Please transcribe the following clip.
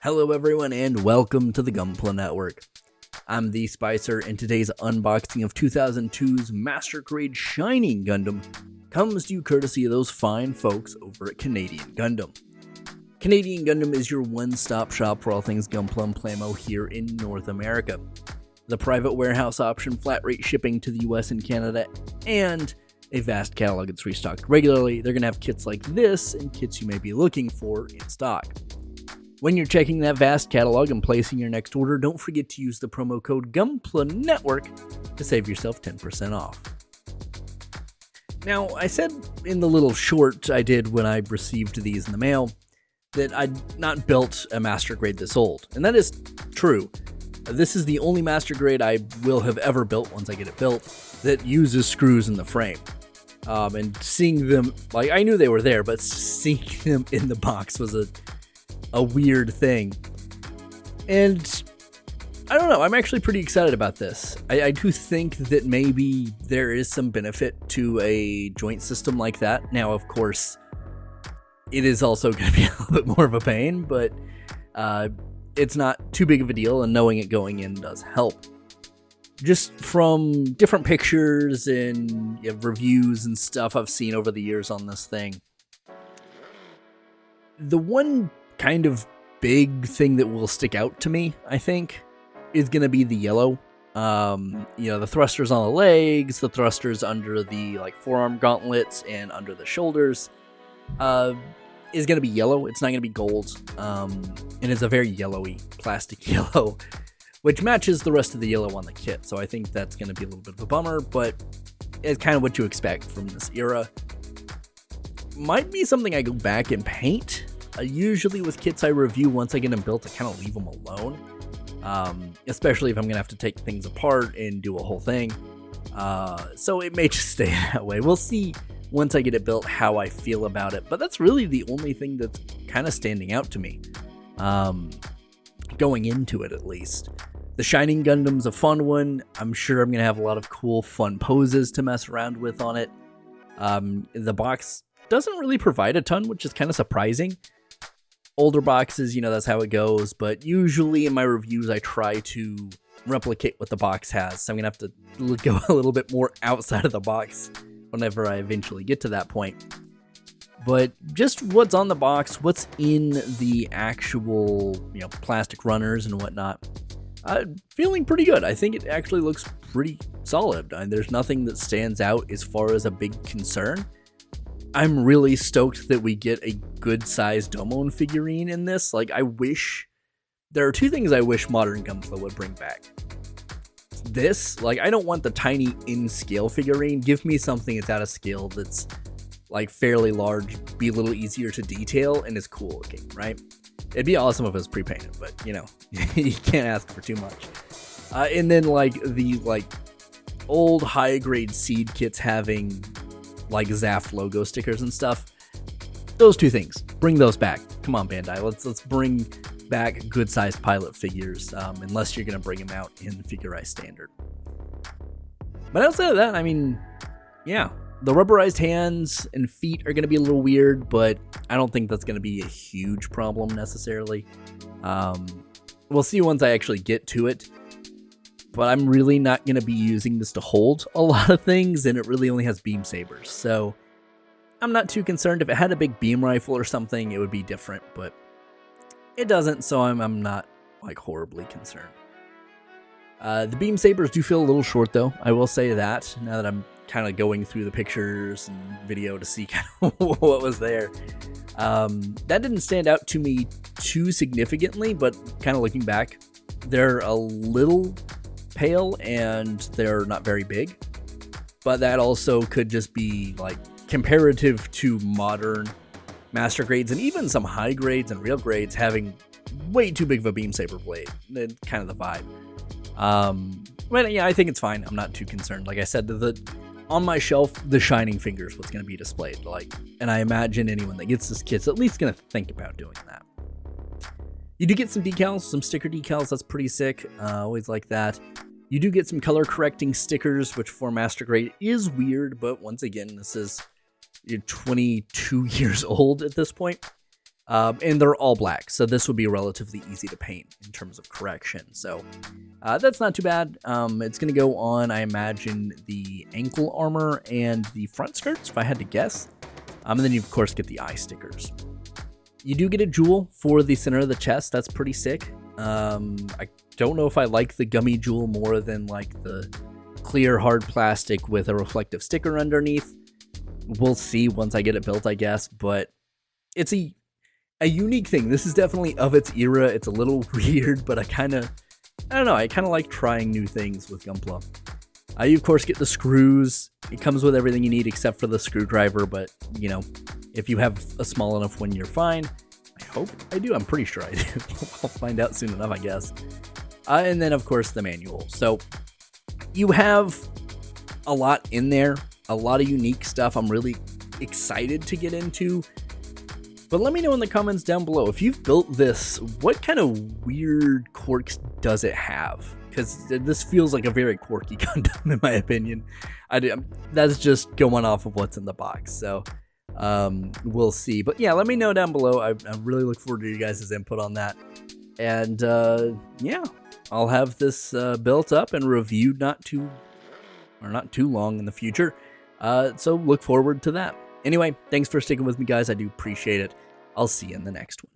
Hello everyone and welcome to the Gunpla Network. I'm the Spicer and today's unboxing of 2002's Master Grade Shining Gundam comes to you courtesy of those fine folks over at Canadian Gundam. Canadian Gundam is your one-stop shop for all things Gunpla and Plamo here in North America. The private warehouse option, flat rate shipping to the US and Canada, and a vast catalog that's restocked regularly. They're going to have kits like this and kits you may be looking for in stock. When you're checking that vast catalog and placing your next order, don't forget to use the promo code Gunpla Network to save yourself 10% off. Now, I said in the little short I did when I received these in the mail that I'd not built a Master Grade this old, and that is true. This is the only Master Grade I will have ever built once I get it built that uses screws in the frame. And seeing them, like, I knew they were there, but seeing them in the box was a weird thing. And I don't know, I'm actually pretty excited about this. I do think that maybe there is some benefit to a joint system like that. Now, of course, it is also going to be a little bit more of a pain, but it's not too big of a deal, and knowing it going in does help. Just from different pictures and reviews and stuff I've seen over the years on this thing, the one kind of big thing that will stick out to me, I think, is going to be the yellow. The thrusters on the legs, the thrusters under the forearm gauntlets and under the shoulders is going to be yellow. It's not going to be gold, and it's a very yellowy plastic yellow, which matches the rest of the yellow on the kit. So I think that's going to be a little bit of a bummer, but it's kind of what you expect from this era. Might be something I go back and paint. Usually with kits I review, once I get them built, I kind of leave them alone. Especially if I'm going to have to take things apart and do a whole thing. So it may just stay that way. We'll see once I get it built how I feel about it. But that's really the only thing that's kind of standing out to me. Going into it, at least. The Shining Gundam's a fun one. I'm sure I'm going to have a lot of cool, fun poses to mess around with on it. The box doesn't really provide a ton, which is kind of surprising. Older boxes, that's how it goes, but usually in my reviews I try to replicate what the box has, so I'm going to have to go a little bit more outside of the box whenever I eventually get to that point. But just what's on the box, what's in the actual plastic runners and whatnot, feeling pretty good. I think it actually looks pretty solid. There's nothing that stands out as far as a big concern. I'm really stoked that we get a good-sized Domon figurine in this. There are two things I wish modern Gunpla would bring back. This, I don't want the tiny in-scale figurine. Give me something that's out of scale that's, fairly large, be a little easier to detail, and is cool looking, right? It'd be awesome if it was pre-painted, but, you can't ask for too much. And then, the old high-grade seed kits having Zaft logo stickers and stuff. Those two things, bring those back. Come on, Bandai, let's bring back good-sized pilot figures, unless you're gonna bring them out in Figure-Rise Standard. But outside of that, the rubberized hands and feet are gonna be a little weird, but I don't think that's gonna be a huge problem necessarily. We'll see once I actually get to it. But I'm really not going to be using this to hold a lot of things, and it really only has beam sabers. So I'm not too concerned. If it had a big beam rifle or something, it would be different, but it doesn't, so I'm not horribly concerned. The beam sabers do feel a little short, though. I will say that, now that I'm kind of going through the pictures and video to see kind of what was there. That didn't stand out to me too significantly, but kind of looking back, they're a little pale and they're not very big, but that also could just be comparative to modern master grades and even some high grades and real grades having way too big of a beam saber blade. That's kind of the vibe. But yeah, I think it's fine. I'm not too concerned. Like I said, on my shelf, the Shining Finger is what's going to be displayed. And I imagine anyone that gets this kit's at least going to think about doing that. You do get some decals, some sticker decals. That's pretty sick. Always like that. You do get some color correcting stickers, which for Master Grade is weird, but once again, this is 22 years old at this point. And they're all black, so this would be relatively easy to paint in terms of correction. So that's not too bad. It's going to go on, I imagine, the ankle armor and the front skirts, if I had to guess. And then you, of course, get the eye stickers. You do get a jewel for the center of the chest. That's pretty sick. I don't know if I like the gummy jewel more than like the clear hard plastic with a reflective sticker underneath. We'll see once I get it built, I guess, but it's a unique thing. This is definitely of its era. It's a little weird, but I kind of like trying new things with Gunpla. You, of course, get the screws. It comes with everything you need except for the screwdriver, but, you know, if you have a small enough one, you're fine. I hope I do. I'm pretty sure I do. I'll find out soon enough, I guess. And then, of course, the manual. So you have a lot in there, a lot of unique stuff I'm really excited to get into. But let me know in the comments down below, if you've built this, what kind of weird quirks does it have? Because this feels like a very quirky Gundam, in my opinion. That's just going off of what's in the box, so we'll see. But yeah, let me know down below. I really look forward to you guys' input on that. And yeah, I'll have this built up and reviewed not too long in the future. So look forward to that. Anyway, thanks for sticking with me, guys. I do appreciate it. I'll see you in the next one.